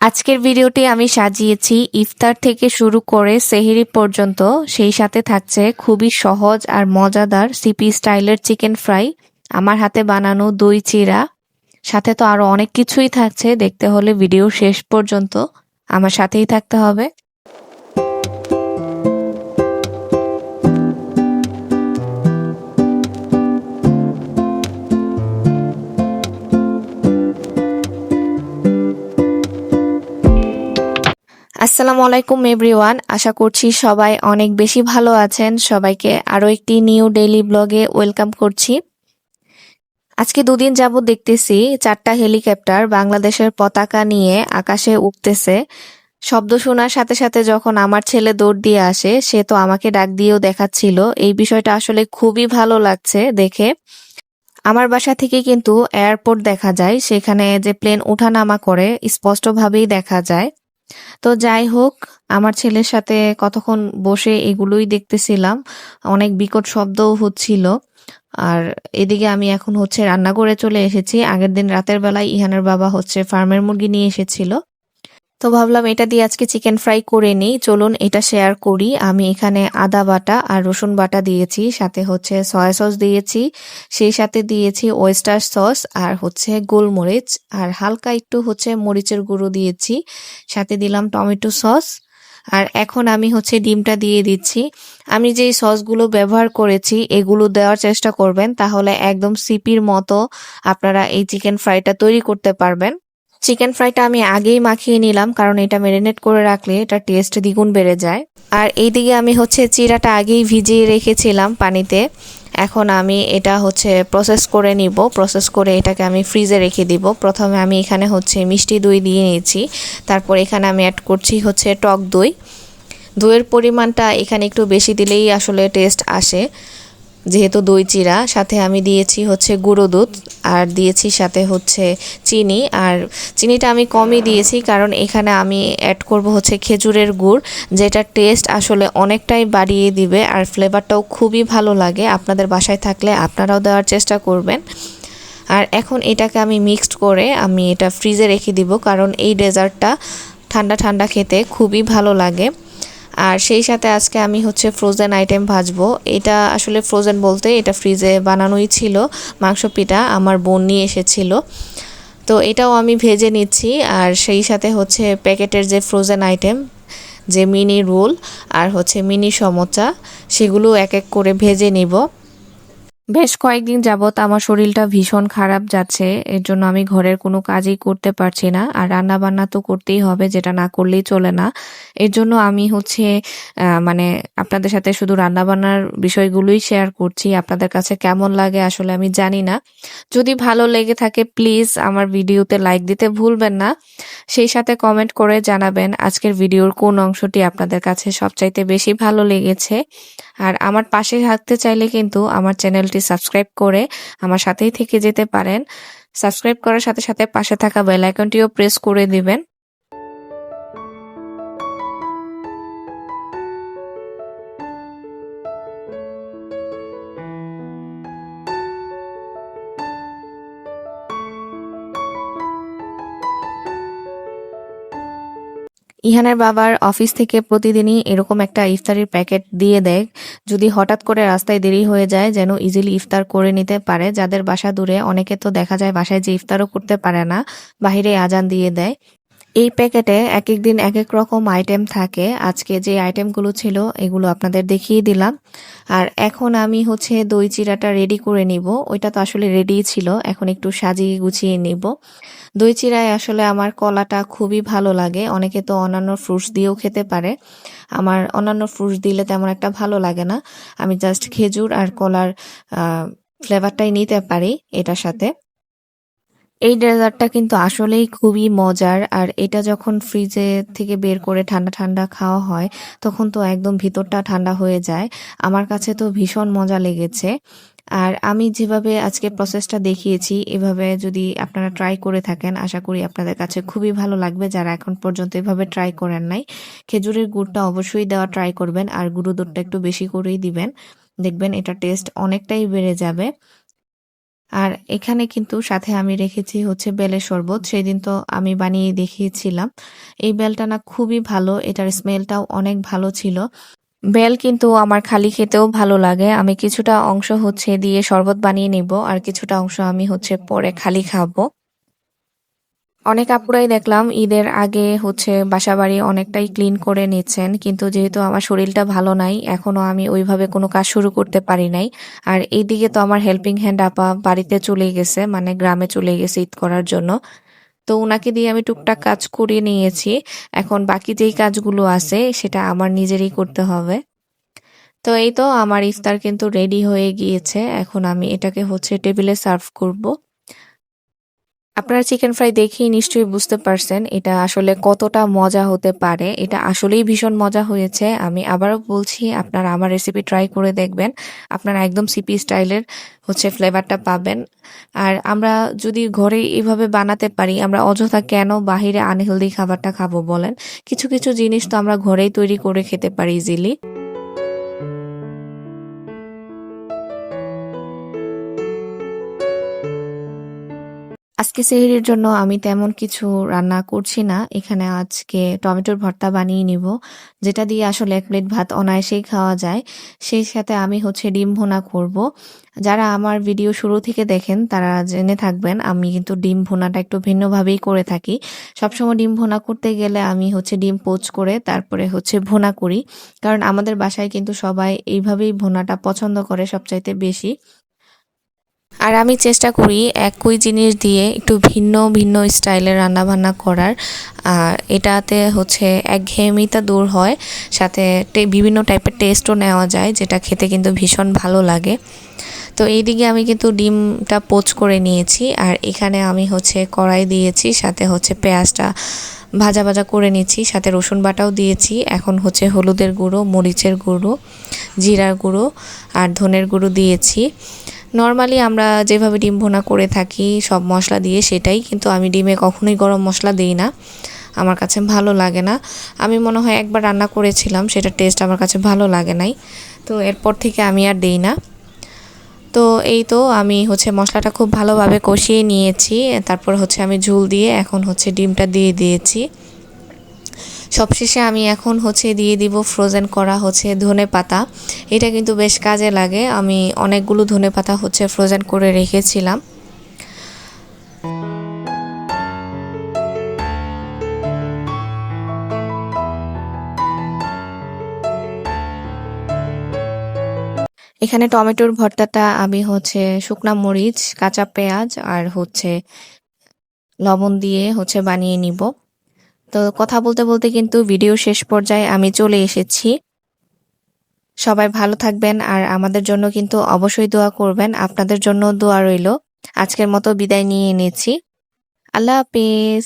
আজকের ভিডিওটি আমি সাজিয়েছি ইফতার থেকে শুরু করে সেহরি পর্যন্ত, সেই সাথে থাকছে খুবই সহজ আর মজাদার সিপি স্টাইলের চিকেন ফ্রাই, আমার হাতে বানানো দই চিড়া, সাথে তো আরো অনেক কিছুই থাকছে। দেখতে হলে ভিডিও শেষ পর্যন্ত আমার সাথেই থাকতে হবে। আসসালামু আলাইকুম এভরিওয়ান, আশা করছি সবাই অনেক বেশি ভালো আছেন। সবাইকে আরো একটি নিউ ডেইলি ব্লগে ওয়েলকাম করছি। আজকে দুদিন যাবত দেখতেছি 4টা হেলিকপ্টার বাংলাদেশের পতাকা নিয়ে আকাশে উঠতেছে। শব্দ শোনার সাথে সাথে যখন আমার ছেলে দৌড় দিয়ে আসে, সে তো আমাকে ডাক দিয়েও দেখাচ্ছিল। এই বিষয়টা আসলে খুবই ভালো লাগছে দেখে। আমার বাসা থেকে কিন্তু এয়ারপোর্ট দেখা যায়, সেখানে যে প্লেন ওঠানামা করে স্পষ্টভাবেই দেখা যায়। তো যাই হোক, আমার ছেলের সাথে কতক্ষণ বসে এগুলোই দেখতেছিলাম। অনেক বিকট শব্দও হচ্ছিল। আর এদিকে আমি এখন রান্না করে চলে এসেছি। আগের দিন রাতের বেলায় ইহানের বাবা ফার্মের মুরগি নিয়ে এসেছিল, তো ভাবলাম এটা দিয়ে আজকে চিকেন ফ্রাই করে নিই। চলুন এটা শেয়ার করি। আমি এখানে আদা বাটা আর রসুন বাটা দিয়েছি, সাথে সয়া সস দিয়েছি, সেই সাথে দিয়েছি ওয়েস্টার সস আর গোলমরিচ, আর হালকা একটু মরিচের গুঁড়ো দিয়েছি, সাথে দিলাম টমেটো সস। আর এখন আমি ডিমটা দিয়ে দিচ্ছি। আমি যেই সসগুলো ব্যবহার করেছি এগুলো দেওয়ার চেষ্টা করবেন, তাহলে একদম সিপির মতো আপনারা এই চিকেন ফ্রাইটা তৈরি করতে পারবেন। চিকেন ফ্রাইটা আমি আগেই মাখিয়ে নিলাম, কারণ এটা ম্যারিনেট করে রাখলে এটা টেস্ট দ্বিগুণ বেড়ে যায়। আর এইদিকে আমি চিড়াটা আগেই ভিজিয়ে রেখেছিলাম পানিতে। এখন আমি এটা প্রসেস করে নিব। প্রসেস করে এটাকে আমি ফ্রিজে রেখে দিব। প্রথমে আমি এখানে মিষ্টি দই দিয়ে নিয়েছি, তারপর এখানে আমি অ্যাড করছি টক দই। দইয়ের পরিমাণটা এখানে একটু বেশি দিলেই আসলে টেস্ট আসে, যেহেতু দই চিড়া। সাথে আমি দিয়েছি গুঁড়ো দুধ, আর দিয়েছি সাথে চিনি। আর চিনিটা আমি কমই দিয়েছি, কারণ এখানে আমি অ্যাড করব খেজুরের গুড়, যেটা টেস্ট আসলে অনেকটাই বাড়িয়ে দিবে আর ফ্লেভারটাও খুবই ভালো লাগে। আপনাদের বাসায় থাকলে আপনারাও দেওয়ার চেষ্টা করবেন। আর এখন এটাকে আমি মিক্সড করে আমি এটা ফ্রিজে রেখে দিব, কারণ এই ডেজার্টটা ঠান্ডা ঠান্ডা খেতে খুবই ভালো লাগে। আর সেই সাথে আজকে আমি ফ্রোজেন আইটেম ভাজবো। এটা আসলে ফ্রোজেন বলতে এটা ফ্রিজে বানানোই ছিল। মাংস পিঠা আমার বোন নিয়ে এসেছিল, তো এটাও আমি ভেজে নিচ্ছি। আর সেই সাথে প্যাকেটের যে ফ্রোজেন আইটেম, যে মিনি রোল আর মিনি সমোচা, সেগুলো এক এক করে ভেজে নিব। বেশ কয়েকদিন যাবত আমার শরীরটা ভীষণ খারাপ যাচ্ছে, এর জন্য আমি ঘরের কোনো কাজই করতে পারছি না। আর রান্না বান্না তো করতেই হবে, যেটা না করলেই চলে না। এর জন্য আমি মানে আপনাদের সাথে শুধু রান্না বান্নার বিষয়গুলোই শেয়ার করছি। আপনাদের কাছে কেমন লাগে আসলে আমি জানি না। যদি ভালো লেগে থাকে প্লিজ আমার ভিডিওতে লাইক দিতে ভুলবেন না। সেই সাথে কমেন্ট করে জানাবেন আজকের ভিডিওর কোন অংশটি আপনাদের কাছে সবচাইতে বেশি ভালো লেগেছে। আর আমার পাশে থাকতে চাইলে কিন্তু আমার চ্যানেলটি সাবস্ক্রাইব করে আমার সাথেই থেকে যেতে পারেন। সাবস্ক্রাইব করার সাথে সাথে পাশে থাকা বেল আইকনটিও প্রেস করে দিবেন। ইহানের বাবার অফিস থেকে প্রতিদিনই এরকম একটা ইফতারির প্যাকেট দিয়ে দেয়, যদি হঠাৎ করে রাস্তায় দেরি হয়ে যায় যেন ইজিলি ইফতার করে নিতে পারে। যাদের বাসা দূরে, অনেকে তো দেখা যায় বাসায় যে ইফতারও করতে পারে না, বাহিরে আজান দিয়ে দেয়। এই প্যাকেটে এক এক দিন এক এক রকম আইটেম থাকে। আজকে যে আইটেমগুলো ছিল এগুলো আপনাদের দেখিয়ে দিলাম। আর এখন আমি দই চিড়াটা রেডি করে নিব। ওইটা তো আসলে রেডিই ছিল, এখন একটু সাজিয়ে গুছিয়ে নিব। দই চিড়ায় আসলে আমার কলাটা খুবই ভালো লাগে। অনেকে তো অন্যান্য ফ্রুটস দিয়েও খেতে পারে, আমার অন্যান্য ফ্রুটস দিলে তেমন একটা ভালো লাগে না। আমি জাস্ট খেজুর আর কলার ফ্লেভারটাই নিতে পারি এটার সাথে। এই ডেজার্টটা কিন্তু আসলেই খুবই মজার, আর এটা যখন ফ্রিজে থেকে বের করে ঠান্ডা ঠান্ডা খাওয়া হয় তখন তো একদম ভিতরটা ঠান্ডা হয়ে যায়। আমার কাছে তো ভীষণ মজা লেগেছে। আর আমি যেভাবে আজকে প্রসেসটা দেখিয়েছি এভাবে যদি আপনারা ট্রাই করে থাকেন, আশা করি আপনাদের কাছে খুবই ভালো লাগবে, যারা এখন পর্যন্ত এভাবে ট্রাই করেন নাই। খেজুরের গুড়টা অবশ্যই দেওয়া ট্রাই করবেন, আর গুঁড়ো দুধটা একটু বেশি করেই দিবেন, দেখবেন এটা টেস্ট অনেকটাই বেড়ে যাবে। আর এখানে কিন্তু সাথে আমি রেখেছি হচ্ছে বেলের শরবত। সেদিন তো আমি বানিয়ে দেখিয়েছিলাম। এই বেলটা না খুবই ভালো, এটার স্মেলটাও অনেক ভালো ছিল। বেল কিন্তু আমার খালি খেতেও ভালো লাগে। আমি কিছুটা অংশ হচ্ছে দিয়ে শরবত বানিয়ে নিব আর কিছুটা অংশ আমি হচ্ছে পরে খালি খাবো। অনেক আপুরাই দেখলাম ঈদের আগে হচ্ছে বাসাবাড়ি অনেকটাই ক্লিন করে নিচ্ছেন, কিন্তু যেহেতু আমার শরীরটা ভালো নাই এখনো আমি ওইভাবে কোনো কাজ শুরু করতে পারি নাই। আর এইদিকে তো আমার হেল্পিং হ্যান্ড আপা বাড়িতে চলে গেছে, মানে গ্রামে চলে গেছে ঈদ করার জন্য। তো উনাকে দিয়ে আমি টুকটাক কাজ করিয়ে নিয়েছি। এখন বাকি যেই কাজগুলো আছে সেটা আমার নিজেরই করতে হবে। তো এই তো আমার ইফতার কিন্তু রেডি হয়ে গিয়েছে, এখন আমি এটাকে হচ্ছে টেবিলে সার্ভ করব। আপনারা চিকেন ফ্রাই দেখেই নিশ্চয়ই বুঝতে পারছেন এটা আসলে কতটা মজা হতে পারে। এটা আসলেই ভীষণ মজা হয়েছে। আমি আবারও বলছি, আপনারা আমার রেসিপি ট্রাই করে দেখবেন। আপনারা একদম সিপি স্টাইলের হচ্ছে ফ্লেভারটা পাবেন। আর আমরা যদি ঘরে এভাবে বানাতে পারি, আমরা অযথা কেন বাহিরে আনহেলদি খাবারটা খাবো বলেন? কিছু কিছু জিনিস তো আমরা ঘরেই তৈরি করে খেতে পারি ইজিলি। আজকে সেহরির জন্য আমি তেমন কিছু রান্না করছি না। এখানে আজকে টমেটোর ভর্তা বানিয়ে নিব, যেটা দিয়ে আসলে 1 প্লেট ভাত অনায়াসেই খাওয়া যায়। সেই সাথে আমি হচ্ছে ডিম ভুনা করব। যারা আমার ভিডিও শুরু থেকে দেখেন তারা জেনে থাকবেন আমি কিন্তু ডিম ভুনাটা একটু ভিন্নভাবেই করে থাকি। সবসময় ডিম ভুনা করতে গেলে আমি হচ্ছে ডিম পোচ করে তারপরে হচ্ছে ভুনা করি। কারণ আমাদের বাসায় কিন্তু সবাই এইভাবেই ভুনাটা পছন্দ করে সবচাইতে বেশি। আর আমি চেষ্টা করি একই জিনিস দিয়ে একটু ভিন্ন ভিন্ন স্টাইলে রান্নাবান্না করার। আর এটাতে হচ্ছে একঘেয়েমিটা দূর হয়, সাথে বিভিন্ন টাইপের টেস্টও নেওয়া যায়, যেটা খেতে কিন্তু ভীষণ ভালো লাগে। তো এইদিকে আমি কিন্তু ডিমটা পোচ করে নিয়েছি, আর এখানে আমি হচ্ছে কড়াই দিয়েছি, সাথে হচ্ছে পেঁয়াজটা ভাজা ভাজা করে নিচ্ছি, সাথে রসুন বাটাও দিয়েছি। এখন হচ্ছে হলুদের গুঁড়ো, মরিচের গুঁড়ো, জিরার গুঁড়ো আর ধনের গুঁড়ো দিয়েছি। নর্মালি আমরা যেভাবে ডিম ভুনা করে থাকি সব মশলা দিয়ে সেটাই, কিন্তু আমি ডিমে কখনোই গরম মশলা দিই না, আমার কাছে ভালো লাগে না। আমি মনে হয় একবার রান্না করেছিলাম, সেটা টেস্ট আমার কাছে ভালো লাগে নাই, তো এরপর থেকে আমি আর দিই না। তো এই তো আমি হচ্ছে মশলাটা খুব ভালোভাবে কষিয়ে নিয়েছি, তারপর হচ্ছে আমি ঝোল দিয়ে এখন হচ্ছে ডিমটা দিয়ে দিয়েছি। সবশেষে আমি এখন হচ্ছে দিয়ে দিব ফ্রোজেন করা হচ্ছে ধনেপাতা। এটা কিন্তু বেশ কাজে লাগে, আমি অনেকগুলো ধনেপাতা হচ্ছে ফ্রোজেন করে রেখেছিলাম। এখানে টমেটোর ভর্তাটা আমি হচ্ছে শুকনা মরিচ, কাঁচা পেঁয়াজ আর হচ্ছে লবণ দিয়ে হচ্ছে বানিয়ে নিব। তো কথা বলতে বলতে কিন্তু ভিডিও শেষ পর্যায়ে আমি চলে এসেছি। সবাই ভালো থাকবেন আর আমাদের জন্য কিন্তু অবশ্যই দোয়া করবেন। আপনাদের জন্য দোয়া রইল। আজকের মতো বিদায় নিয়ে নিচ্ছি। আল্লাহ হাফেজ।